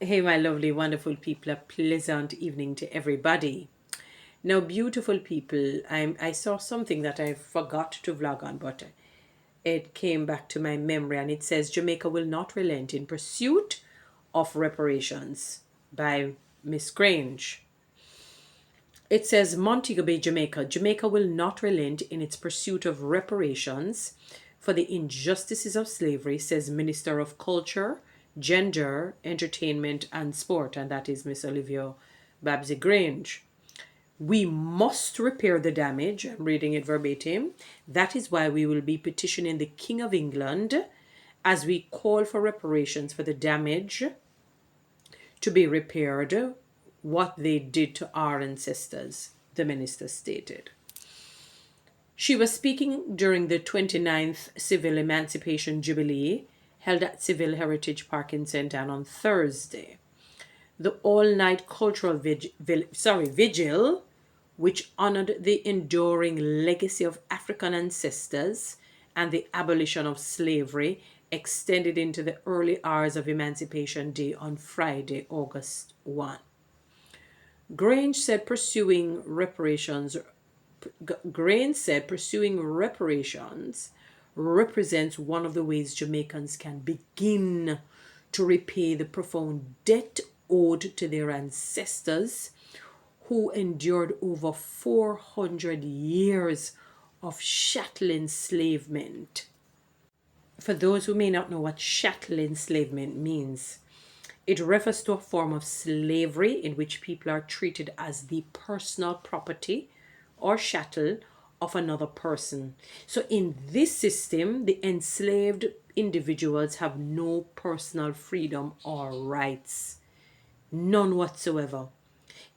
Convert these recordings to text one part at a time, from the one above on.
Hey, my lovely, wonderful people, a pleasant evening to everybody. Now, beautiful people, I saw something that I forgot to vlog on, but it came back to my memory, and it says Jamaica will not relent in pursuit of reparations by Miss Grange. It says Montego Bay, Jamaica. Jamaica will not relent in its pursuit of reparations for the injustices of slavery, says Minister of Culture, Gender, Entertainment and Sport, and that is Miss Olivia Babsy Grange. We must repair the damage. I'm reading it verbatim. That is why we will be petitioning the King of England as we call for reparations for the damage to be repaired, what they did to our ancestors, the minister stated. She was speaking during the 29th Civil Emancipation Jubilee held at Civil Heritage Park in St. Anne on Thursday. The all-night cultural vigil, which honored the enduring legacy of African ancestors and the abolition of slavery, extended into the early hours of Emancipation Day on Friday, August 1. Grange said pursuing reparations represents one of the ways Jamaicans can begin to repay the profound debt owed to their ancestors who endured over 400 years of chattel enslavement. For those who may not know what chattel enslavement means, it refers to a form of slavery in which people are treated as the personal property or chattel of another person. So, in this system, the enslaved individuals have no personal freedom or rights, none whatsoever.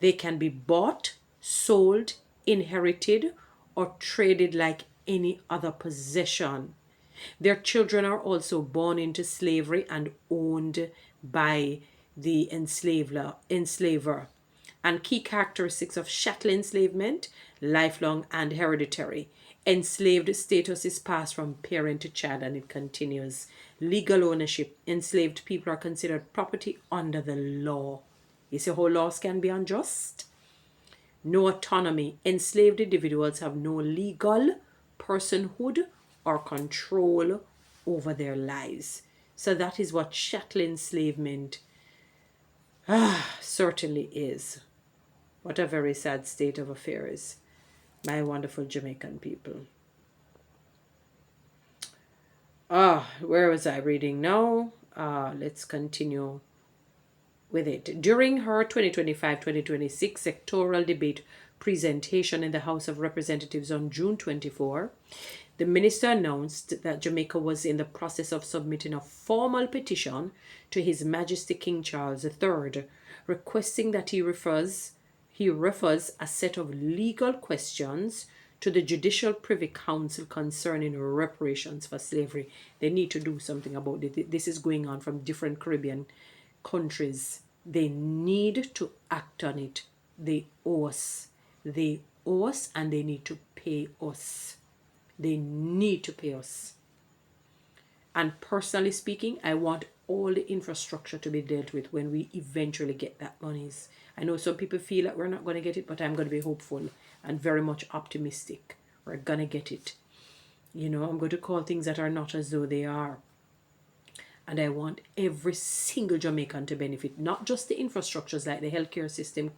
They can be bought, sold, inherited, or traded like any other possession. Their children are also born into slavery and owned by the enslaver. And key characteristics of chattel enslavement, lifelong and hereditary. Enslaved status is passed from parent to child and it continues. Legal ownership. Enslaved people are considered property under the law. You see how laws can be unjust? No autonomy. Enslaved individuals have no legal personhood or control over their lives. So that is what chattel enslavement certainly is. What a very sad state of affairs, my wonderful Jamaican people. Where was I reading now? Let's continue with it. During her 2025-2026 sectoral debate presentation in the House of Representatives on June 24, the minister announced that Jamaica was in the process of submitting a formal petition to His Majesty King Charles III, requesting that he refers a set of legal questions to the Judicial Privy Council concerning reparations for slavery. They need to do something about it. This is going on from different Caribbean countries. They need to act on it. They owe us. They owe us and they need to pay us. They need to pay us. And personally speaking, I want all the infrastructure to be dealt with when we eventually get that monies. I know some people feel that we're not going to get it, but I'm going to be hopeful and very much optimistic. We're going to get it. I'm going to call things that are not as though they are. And I want every single Jamaican to benefit, not just the infrastructures like the healthcare system,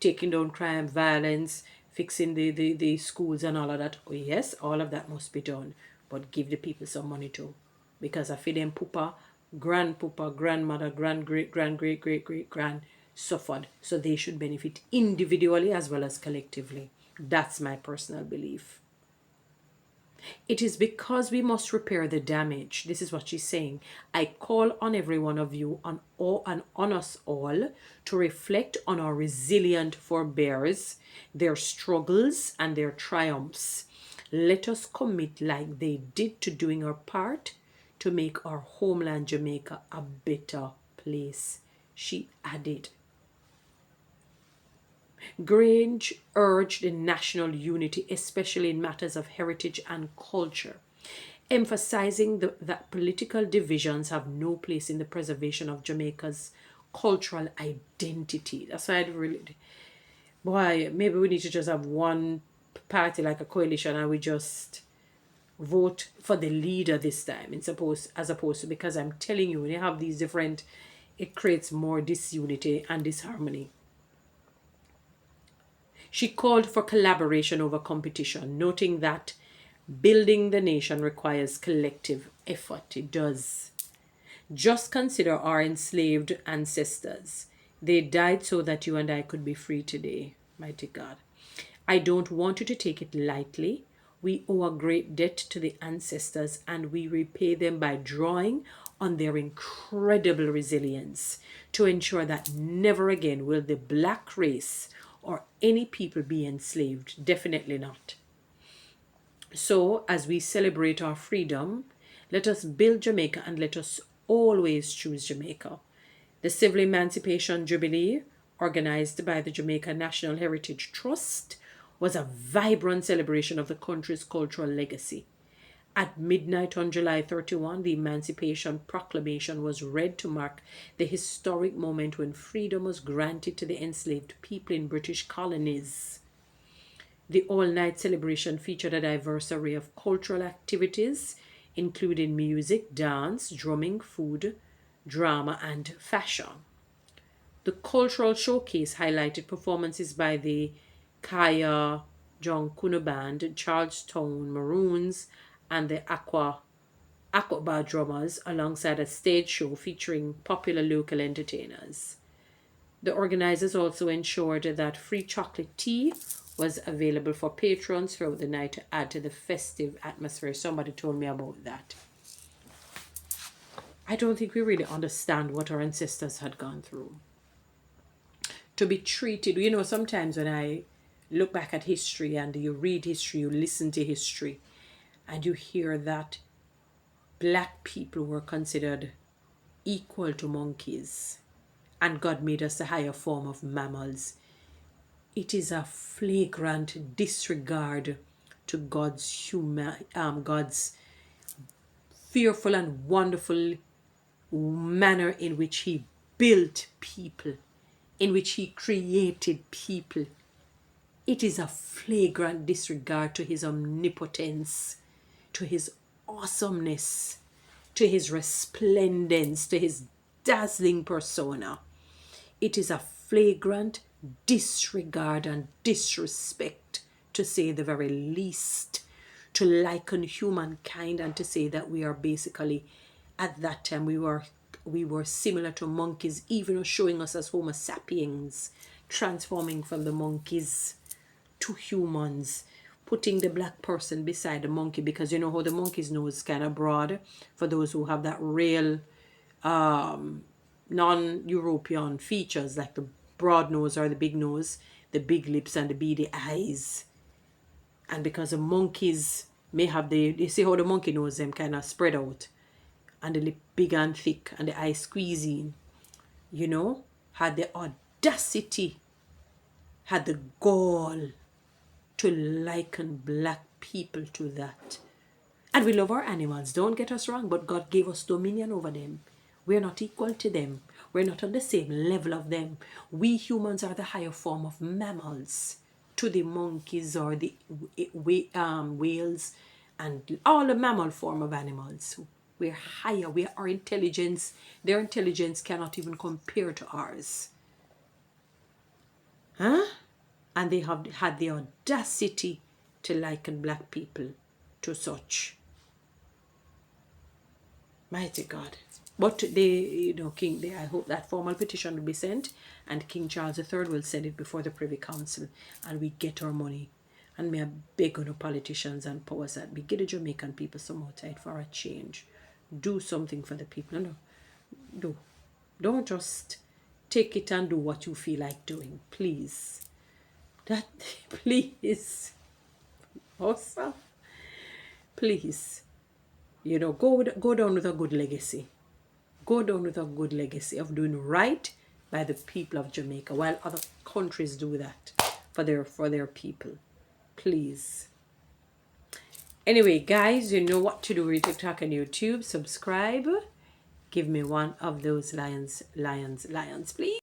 taking down crime, violence, fixing the schools and all of that. Oh, yes, all of that must be done. But give the people some money too. Because I feel them papa, grandpapa, grandmother, great grand suffered. So they should benefit individually as well as collectively. That's my personal belief. It is because we must repair the damage. This is what she's saying. I call on every one of you and on us all to reflect on our resilient forebears, their struggles and their triumphs. Let us commit like they did to doing our part to make our homeland Jamaica a better place, she added. Grange urged national unity, especially in matters of heritage and culture, emphasizing that political divisions have no place in the preservation of Jamaica's cultural identity. That's why I really, boy, maybe we need to just have one party like a coalition and we just vote for the leader this time as opposed to, because I'm telling you, when you have these different, it creates more disunity and disharmony. She called for collaboration over competition, noting that building the nation requires collective effort. It does. Just consider our enslaved ancestors. They died so that you and I could be free today. Mighty God. I don't want you to take it lightly. We owe a great debt to the ancestors, and we repay them by drawing on their incredible resilience to ensure that never again will the black race or any people be enslaved. Definitely not. So, as we celebrate our freedom, let us build Jamaica and let us always choose Jamaica. The Civil Emancipation Jubilee, organized by the Jamaica National Heritage Trust, was a vibrant celebration of the country's cultural legacy. At midnight on July 31, the Emancipation Proclamation was read to mark the historic moment when freedom was granted to the enslaved people in British colonies. The all-night celebration featured a diverse array of cultural activities, including music, dance, drumming, food, drama, and fashion. The cultural showcase highlighted performances by the Kaya John Kuno Band, Charlestown Maroons, and the Aquaba Drummers, alongside a stage show featuring popular local entertainers. The organizers also ensured that free chocolate tea was available for patrons throughout the night to add to the festive atmosphere. Somebody told me about that. I don't think we really understand what our ancestors had gone through. To be treated, sometimes when I look back at history and you read history, you listen to history, and you hear that black people were considered equal to monkeys, and God made us a higher form of mammals. It is a flagrant disregard to God's fearful and wonderful manner in which He built people, in which He created people. It is a flagrant disregard to His omnipotence, to His awesomeness, to His resplendence, to His dazzling persona. It is a flagrant disregard and disrespect, to say the very least, to liken humankind and to say that we are basically, at that time, we were similar to monkeys, even showing us as Homo sapiens, transforming from the monkeys to humans, putting the black person beside the monkey, because you know how the monkey's nose is kind of broad, for those who have that real non-European features, like the broad nose or the big nose, the big lips and the beady eyes. And because the monkeys may have you see how the monkey nose them kind of spread out, and the lip big and thick and the eye squeezing, had the audacity, had the gall to liken black people to that. And we love our animals, don't get us wrong, but God gave us dominion over them. We're not equal to them. We're not on the same level of them. We humans are the higher form of mammals to the monkeys or the whales and all the mammal form of animals. We're higher. Our intelligence, their intelligence cannot even compare to ours. And they have had the audacity to liken black people to such. Mighty God. But I hope that formal petition will be sent, and King Charles III will send it before the Privy Council, and we get our money. And may I beg on the politicians and powers that be, get the Jamaican people some more time for a change. Do something for the people. No. Don't just take it and do what you feel like doing. Please. Please. Awesome. Please. Go down with a good legacy. Go down with a good legacy of doing right by the people of Jamaica, while other countries do that for their people. Please. Anyway, guys, you know what to do with TikTok and YouTube. Subscribe Give me one of those lions, lions, lions, please.